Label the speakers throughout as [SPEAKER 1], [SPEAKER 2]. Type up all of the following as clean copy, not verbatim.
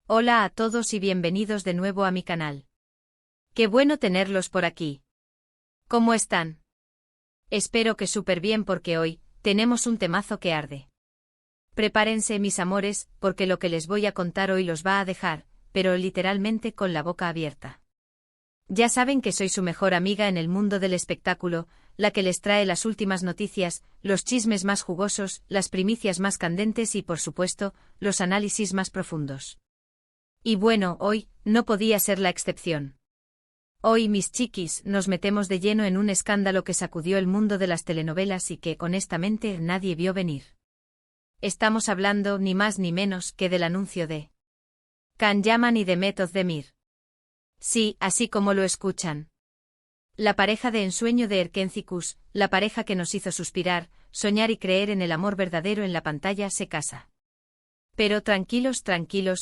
[SPEAKER 1] Hola a todos y bienvenidos de nuevo a mi canal. Qué bueno tenerlos por aquí. ¿Cómo están? Espero que súper bien porque hoy tenemos un temazo que arde. Prepárense mis amores, porque lo que les voy a contar hoy los va a dejar, pero literalmente con la boca abierta. Ya saben que soy su mejor amiga en el mundo del espectáculo, la que les trae las últimas noticias, los chismes más jugosos, las primicias más candentes y por supuesto, los análisis más profundos. Y bueno, hoy, no podía ser la excepción. Hoy, mis chiquis, nos metemos de lleno en un escándalo que sacudió el mundo de las telenovelas y que, honestamente, nadie vio venir. Estamos hablando, ni más ni menos, que del anuncio de Can Yaman y Demet Özdemir. Sí, así como lo escuchan. La pareja de ensueño de Erkencikus, la pareja que nos hizo suspirar, soñar y creer en el amor verdadero en la pantalla, se casa. Pero tranquilos,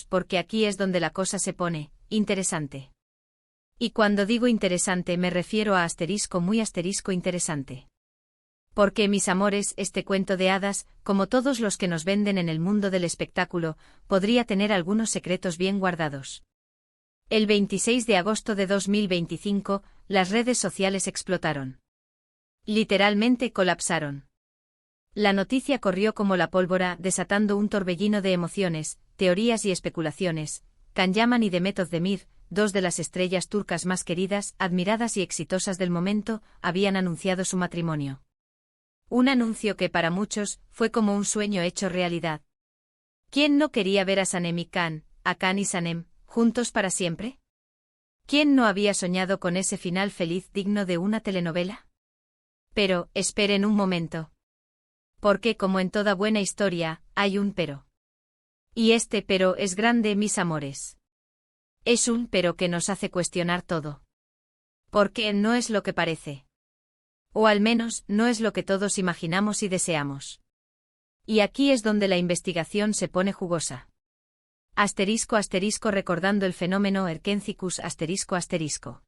[SPEAKER 1] porque aquí es donde la cosa se pone interesante. Y cuando digo interesante me refiero a asterisco muy asterisco interesante. Porque, mis amores, este cuento de hadas, como todos los que nos venden en el mundo del espectáculo, podría tener algunos secretos bien guardados. El 26 de agosto de 2025, las redes sociales explotaron. Literalmente colapsaron. La noticia corrió como la pólvora, desatando un torbellino de emociones, teorías y especulaciones. Can Yaman y Demet Özdemir, dos de las estrellas turcas más queridas, admiradas y exitosas del momento, habían anunciado su matrimonio. Un anuncio que para muchos fue como un sueño hecho realidad. ¿Quién no quería ver a Sanem y Can, a Can y Sanem, juntos para siempre? ¿Quién no había soñado con ese final feliz digno de una telenovela? Pero, esperen un momento. Porque, como en toda buena historia, hay un pero. Y este pero es grande, mis amores. Es un pero que nos hace cuestionar todo. Porque no es lo que parece. O al menos, no es lo que todos imaginamos y deseamos. Y aquí es donde la investigación se pone jugosa. Asterisco recordando el fenómeno Erkencikus asterisco.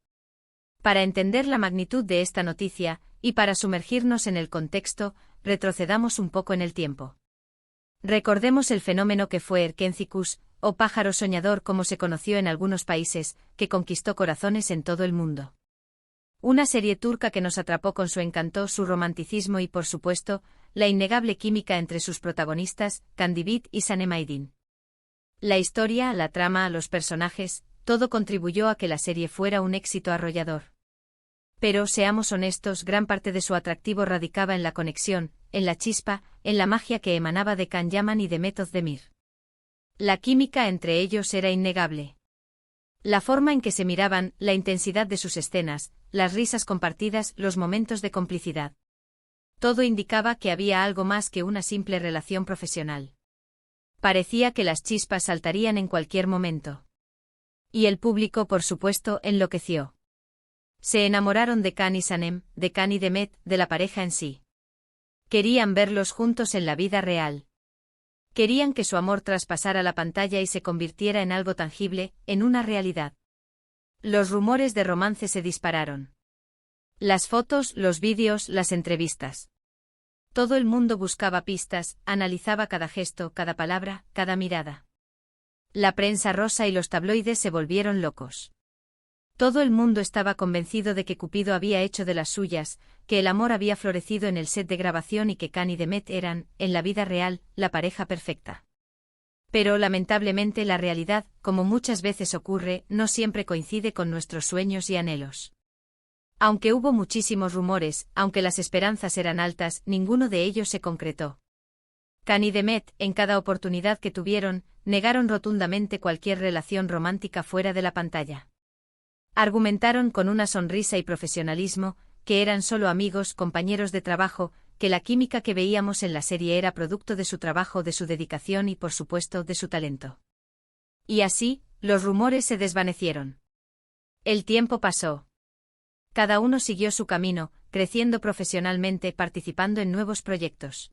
[SPEAKER 1] Para entender la magnitud de esta noticia, y para sumergirnos en el contexto, retrocedamos un poco en el tiempo. Recordemos el fenómeno que fue Erkencikus, o pájaro soñador como se conoció en algunos países, que conquistó corazones en todo el mundo. Una serie turca que nos atrapó con su encanto, su romanticismo y por supuesto, la innegable química entre sus protagonistas, Candibit y Sanem Aydin. La historia, la trama, los personajes, todo contribuyó a que la serie fuera un éxito arrollador. Pero, seamos honestos, gran parte de su atractivo radicaba en la conexión, en la chispa, en la magia que emanaba de Can Yaman y Demet Özdemir. La química entre ellos era innegable. La forma en que se miraban, la intensidad de sus escenas, las risas compartidas, los momentos de complicidad. Todo indicaba que había algo más que una simple relación profesional. Parecía que las chispas saltarían en cualquier momento. Y el público, por supuesto, enloqueció. Se enamoraron de Can y Sanem, de Can y Demet, de la pareja en sí. Querían verlos juntos en la vida real. Querían que su amor traspasara la pantalla y se convirtiera en algo tangible, en una realidad. Los rumores de romance se dispararon. Las fotos, los vídeos, las entrevistas. Todo el mundo buscaba pistas, analizaba cada gesto, cada palabra, cada mirada. La prensa rosa y los tabloides se volvieron locos. Todo el mundo estaba convencido de que Cupido había hecho de las suyas, que el amor había florecido en el set de grabación y que Can y Demet eran, en la vida real, la pareja perfecta. Pero lamentablemente la realidad, como muchas veces ocurre, no siempre coincide con nuestros sueños y anhelos. Aunque hubo muchísimos rumores, aunque las esperanzas eran altas, ninguno de ellos se concretó. Can y Demet, en cada oportunidad que tuvieron, negaron rotundamente cualquier relación romántica fuera de la pantalla. Argumentaron con una sonrisa y profesionalismo, que eran solo amigos, compañeros de trabajo, que la química que veíamos en la serie era producto de su trabajo, de su dedicación y por supuesto de su talento. Y así, los rumores se desvanecieron. El tiempo pasó. Cada uno siguió su camino, creciendo profesionalmente, participando en nuevos proyectos.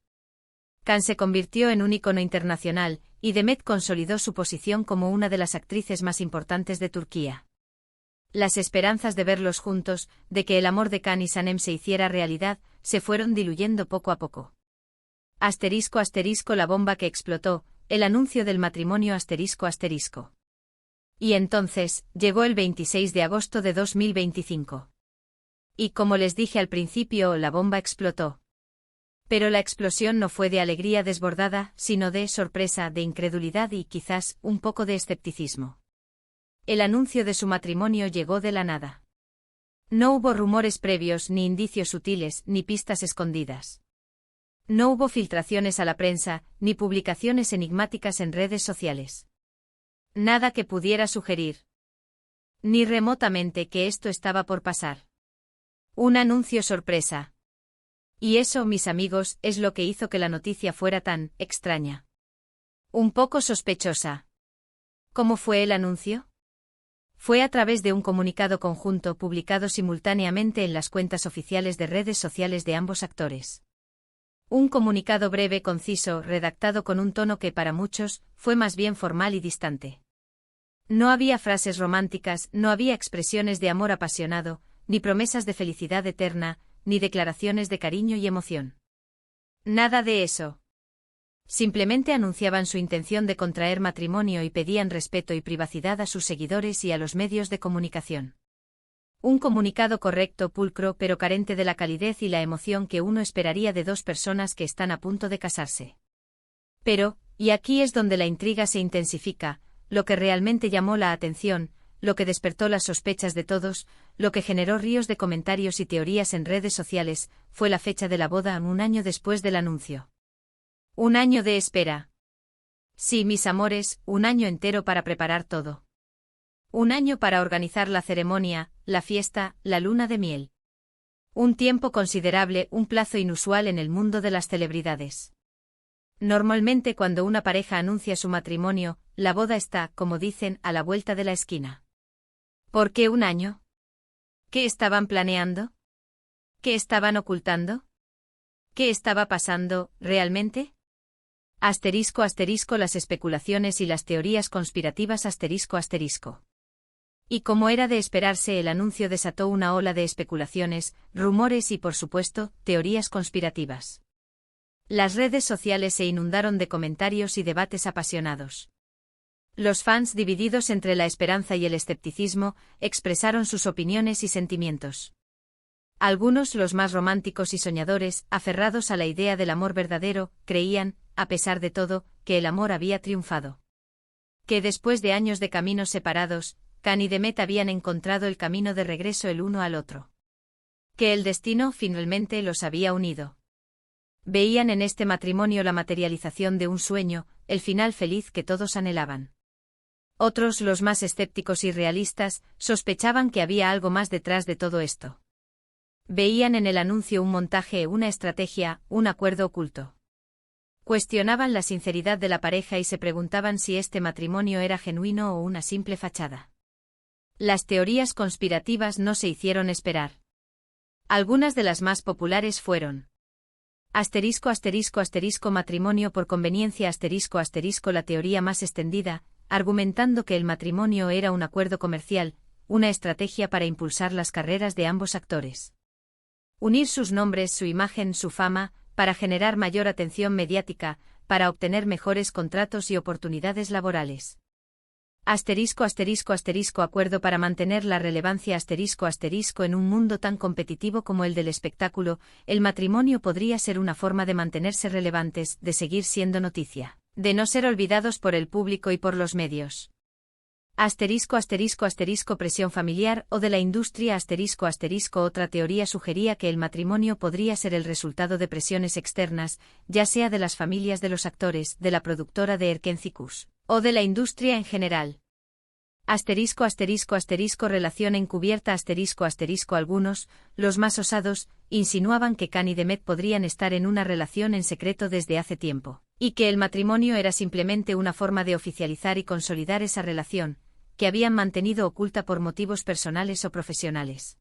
[SPEAKER 1] Can se convirtió en un ícono internacional, y Demet consolidó su posición como una de las actrices más importantes de Turquía. Las esperanzas de verlos juntos, de que el amor de Can y Sanem se hiciera realidad, se fueron diluyendo poco a poco. ***, la bomba que explotó, el anuncio del matrimonio ***. Y entonces, llegó el 26 de agosto de 2025. Y como les dije al principio, la bomba explotó. Pero la explosión no fue de alegría desbordada, sino de sorpresa, de incredulidad y quizás un poco de escepticismo. El anuncio de su matrimonio llegó de la nada. No hubo rumores previos, ni indicios sutiles, ni pistas escondidas. No hubo filtraciones a la prensa, ni publicaciones enigmáticas en redes sociales. Nada que pudiera sugerir, ni remotamente, que esto estaba por pasar. Un anuncio sorpresa. Y eso, mis amigos, es lo que hizo que la noticia fuera tan extraña. Un poco sospechosa. ¿Cómo fue el anuncio? Fue a través de un comunicado conjunto publicado simultáneamente en las cuentas oficiales de redes sociales de ambos actores. Un comunicado breve, conciso, redactado con un tono que para muchos fue más bien formal y distante. No había frases románticas, no había expresiones de amor apasionado, ni promesas de felicidad eterna, ni declaraciones de cariño y emoción. Nada de eso. Simplemente anunciaban su intención de contraer matrimonio y pedían respeto y privacidad a sus seguidores y a los medios de comunicación. Un comunicado correcto, pulcro, pero carente de la calidez y la emoción que uno esperaría de dos personas que están a punto de casarse. Pero, y aquí es donde la intriga se intensifica, lo que realmente llamó la atención, lo que despertó las sospechas de todos, lo que generó ríos de comentarios y teorías en redes sociales, fue la fecha de la boda, un año después del anuncio. Un año de espera. Sí, mis amores, un año entero para preparar todo. Un año para organizar la ceremonia, la fiesta, la luna de miel. Un tiempo considerable, un plazo inusual en el mundo de las celebridades. Normalmente cuando una pareja anuncia su matrimonio, la boda está, como dicen, a la vuelta de la esquina. ¿Por qué un año? ¿Qué estaban planeando? ¿Qué estaban ocultando? ¿Qué estaba pasando, realmente? Asterisco asterisco las especulaciones y las teorías conspirativas asterisco asterisco. Y como era de esperarse, el anuncio desató una ola de especulaciones, rumores y, por supuesto, teorías conspirativas. Las redes sociales se inundaron de comentarios y debates apasionados. Los fans, divididos entre la esperanza y el escepticismo, expresaron sus opiniones y sentimientos. Algunos, los más románticos y soñadores, aferrados a la idea del amor verdadero, creían, a pesar de todo, que el amor había triunfado. Que después de años de caminos separados, Can y Demet habían encontrado el camino de regreso el uno al otro. Que el destino finalmente los había unido. Veían en este matrimonio la materialización de un sueño, el final feliz que todos anhelaban. Otros, los más escépticos y realistas, sospechaban que había algo más detrás de todo esto. Veían en el anuncio un montaje, una estrategia, un acuerdo oculto. Cuestionaban la sinceridad de la pareja y se preguntaban si este matrimonio era genuino o una simple fachada. Las teorías conspirativas no se hicieron esperar. Algunas de las más populares fueron: asterisco asterisco asterisco matrimonio por conveniencia asterisco asterisco la teoría más extendida, argumentando que el matrimonio era un acuerdo comercial, una estrategia para impulsar las carreras de ambos actores. Unir sus nombres, su imagen, su fama, para generar mayor atención mediática, para obtener mejores contratos y oportunidades laborales. Asterisco asterisco asterisco acuerdo para mantener la relevancia asterisco asterisco en un mundo tan competitivo como el del espectáculo, el matrimonio podría ser una forma de mantenerse relevantes, de seguir siendo noticia, de no ser olvidados por el público y por los medios. Asterisco asterisco asterisco presión familiar o de la industria asterisco asterisco otra teoría sugería que el matrimonio podría ser el resultado de presiones externas, ya sea de las familias de los actores, de la productora de Erkencicus, o de la industria en general. Asterisco asterisco asterisco relación encubierta asterisco asterisco algunos, los más osados, insinuaban que Can y Demet podrían estar en una relación en secreto desde hace tiempo, y que el matrimonio era simplemente una forma de oficializar y consolidar esa relación, que habían mantenido oculta por motivos personales o profesionales.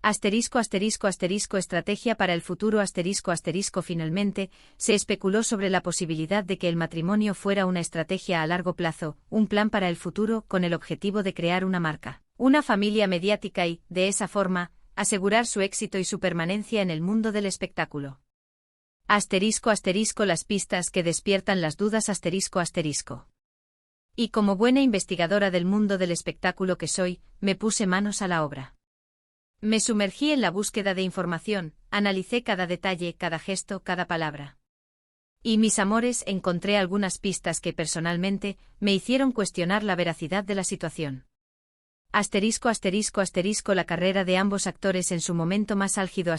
[SPEAKER 1] Asterisco asterisco asterisco estrategia para el futuro asterisco asterisco finalmente, se especuló sobre la posibilidad de que el matrimonio fuera una estrategia a largo plazo, un plan para el futuro con el objetivo de crear una marca, una familia mediática y, de esa forma, asegurar su éxito y su permanencia en el mundo del espectáculo. Asterisco asterisco las pistas que despiertan las dudas asterisco asterisco. Y como buena investigadora del mundo del espectáculo que soy, me puse manos a la obra. Me sumergí en la búsqueda de información, analicé cada detalle, cada gesto, cada palabra. Y mis amores, encontré algunas pistas que personalmente me hicieron cuestionar la veracidad de la situación. La carrera de ambos actores en su momento más álgido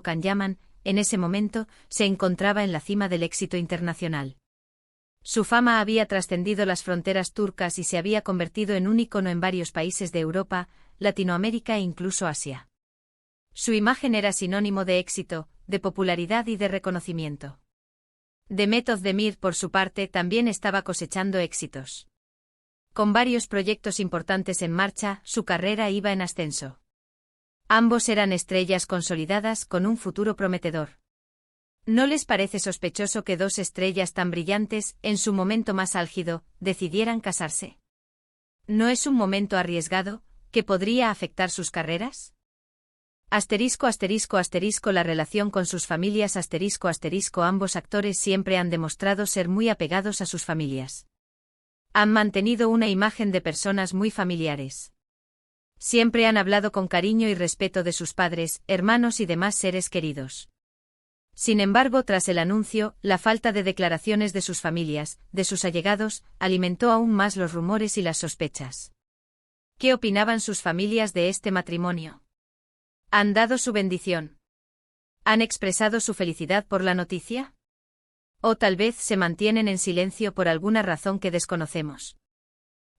[SPEAKER 1] Can Yaman, en ese momento, se encontraba en la cima del éxito internacional. Su fama había trascendido las fronteras turcas y se había convertido en un ícono en varios países de Europa, Latinoamérica e incluso Asia. Su imagen era sinónimo de éxito, de popularidad y de reconocimiento. Demet Özdemir, por su parte, también estaba cosechando éxitos. Con varios proyectos importantes en marcha, su carrera iba en ascenso. Ambos eran estrellas consolidadas con un futuro prometedor. ¿No les parece sospechoso que dos estrellas tan brillantes, en su momento más álgido, decidieran casarse? ¿No es un momento arriesgado, que podría afectar sus carreras? La relación con sus familias Ambos actores siempre han demostrado ser muy apegados a sus familias. Han mantenido una imagen de personas muy familiares. Siempre han hablado con cariño y respeto de sus padres, hermanos y demás seres queridos. Sin embargo, tras el anuncio, la falta de declaraciones de sus familias, de sus allegados, alimentó aún más los rumores y las sospechas. ¿Qué opinaban sus familias de este matrimonio? ¿Han dado su bendición? ¿Han expresado su felicidad por la noticia? ¿O tal vez se mantienen en silencio por alguna razón que desconocemos?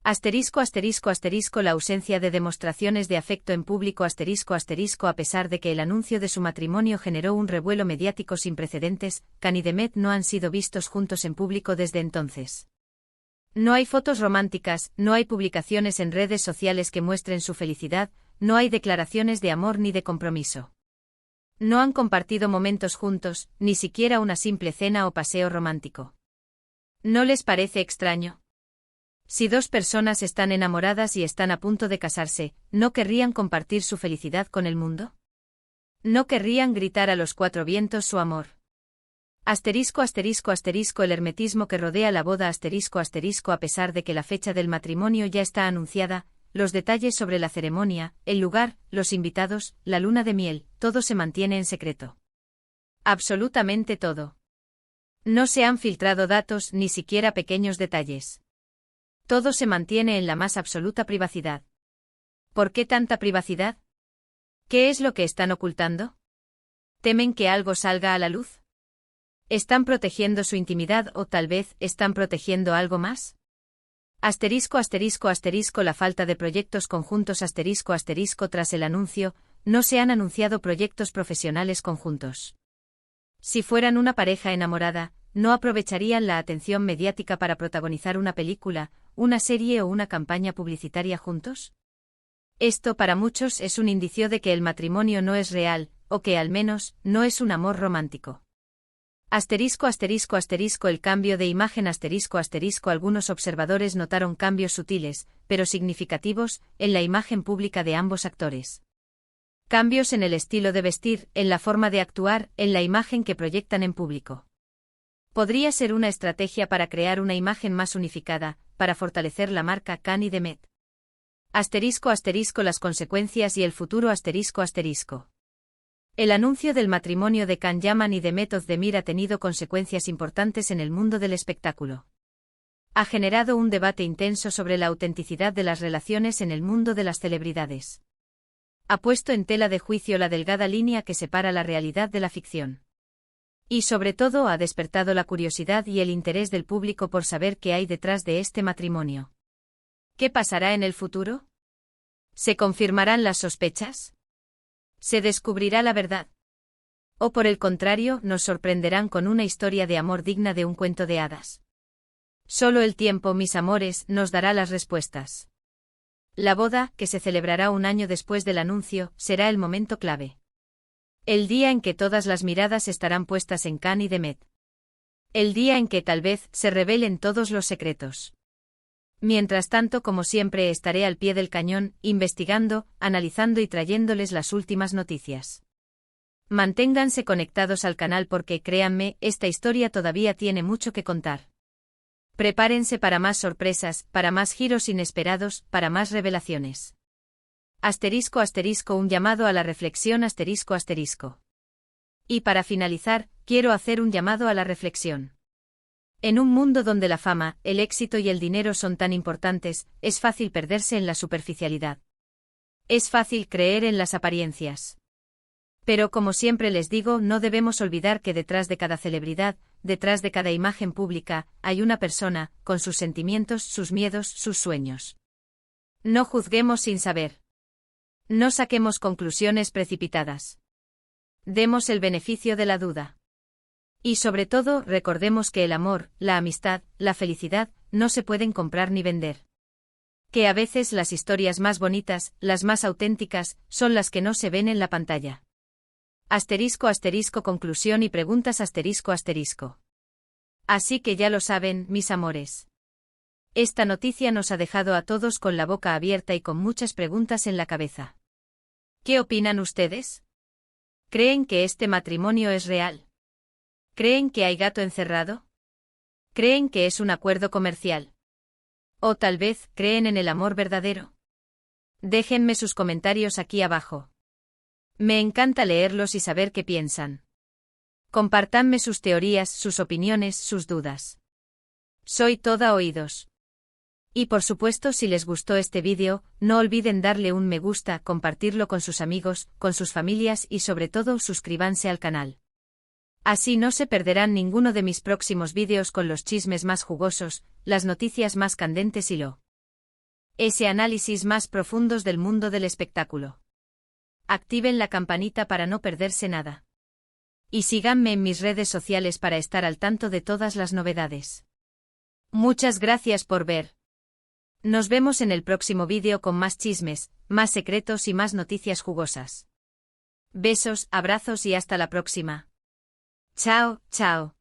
[SPEAKER 1] La ausencia de demostraciones de afecto en público A pesar de que el anuncio de su matrimonio generó un revuelo mediático sin precedentes, Can y Demet no han sido vistos juntos en público desde entonces. No hay fotos románticas, no hay publicaciones en redes sociales que muestren su felicidad, no hay declaraciones de amor ni de compromiso. No han compartido momentos juntos, ni siquiera una simple cena o paseo romántico. ¿No les parece extraño? Si dos personas están enamoradas y están a punto de casarse, ¿no querrían compartir su felicidad con el mundo? ¿No querrían gritar a los cuatro vientos su amor? El hermetismo que rodea la boda A pesar de que la fecha del matrimonio ya está anunciada, los detalles sobre la ceremonia, el lugar, los invitados, la luna de miel, todo se mantiene en secreto. Absolutamente todo. No se han filtrado datos, ni siquiera pequeños detalles. Todo se mantiene en la más absoluta privacidad. ¿Por qué tanta privacidad? ¿Qué es lo que están ocultando? ¿Temen que algo salga a la luz? ¿Están protegiendo su intimidad o tal vez están protegiendo algo más? La falta de proyectos conjuntos Tras el anuncio, no se han anunciado proyectos profesionales conjuntos. Si fueran una pareja enamorada, ¿no aprovecharían la atención mediática para protagonizar una película, una serie o una campaña publicitaria juntos? Esto para muchos es un indicio de que el matrimonio no es real, o que al menos, no es un amor romántico. El cambio de imagen Algunos observadores notaron cambios sutiles, pero significativos, en la imagen pública de ambos actores. Cambios en el estilo de vestir, en la forma de actuar, en la imagen que proyectan en público. Podría ser una estrategia para crear una imagen más unificada, para fortalecer la marca Can y Demet. Las consecuencias y el futuro El anuncio del matrimonio de Can Yaman y Demet Özdemir ha tenido consecuencias importantes en el mundo del espectáculo. Ha generado un debate intenso sobre la autenticidad de las relaciones en el mundo de las celebridades. Ha puesto en tela de juicio la delgada línea que separa la realidad de la ficción. Y sobre todo ha despertado la curiosidad y el interés del público por saber qué hay detrás de este matrimonio. ¿Qué pasará en el futuro? ¿Se confirmarán las sospechas? ¿Se descubrirá la verdad? ¿O por el contrario, nos sorprenderán con una historia de amor digna de un cuento de hadas? Solo el tiempo, mis amores, nos dará las respuestas. La boda, que se celebrará un año después del anuncio, será el momento clave. El día en que todas las miradas estarán puestas en Can y Demet. El día en que tal vez se revelen todos los secretos. Mientras tanto, como siempre, estaré al pie del cañón, investigando, analizando y trayéndoles las últimas noticias. Manténganse conectados al canal porque, créanme, esta historia todavía tiene mucho que contar. Prepárense para más sorpresas, para más giros inesperados, para más revelaciones. Asterisco asterisco un llamado a la reflexión asterisco asterisco. Y para finalizar, quiero hacer un llamado a la reflexión. En un mundo donde la fama, el éxito y el dinero son tan importantes, es fácil perderse en la superficialidad. Es fácil creer en las apariencias. Pero como siempre les digo, no debemos olvidar que detrás de cada celebridad, detrás de cada imagen pública, hay una persona, con sus sentimientos, sus miedos, sus sueños. No juzguemos sin saber. No saquemos conclusiones precipitadas. Demos el beneficio de la duda. Y sobre todo, recordemos que el amor, la amistad, la felicidad, no se pueden comprar ni vender. Que a veces las historias más bonitas, las más auténticas, son las que no se ven en la pantalla. Asterisco asterisco conclusión y preguntas asterisco asterisco. Así que ya lo saben, mis amores. Esta noticia nos ha dejado a todos con la boca abierta y con muchas preguntas en la cabeza. ¿Qué opinan ustedes? ¿Creen que este matrimonio es real? ¿Creen que hay gato encerrado? ¿Creen que es un acuerdo comercial? ¿O tal vez creen en el amor verdadero? Déjenme sus comentarios aquí abajo. Me encanta leerlos y saber qué piensan. Compártanme sus teorías, sus opiniones, sus dudas. Soy toda oídos. Y por supuesto, si les gustó este vídeo, no olviden darle un me gusta, compartirlo con sus amigos, con sus familias y sobre todo suscríbanse al canal. Así no se perderán ninguno de mis próximos vídeos con los chismes más jugosos, las noticias más candentes y ese análisis más profundos del mundo del espectáculo. Activen la campanita para no perderse nada. Y síganme en mis redes sociales para estar al tanto de todas las novedades. Muchas gracias por ver. Nos vemos en el próximo vídeo con más chismes, más secretos y más noticias jugosas. Besos, abrazos y hasta la próxima. Chao, chao.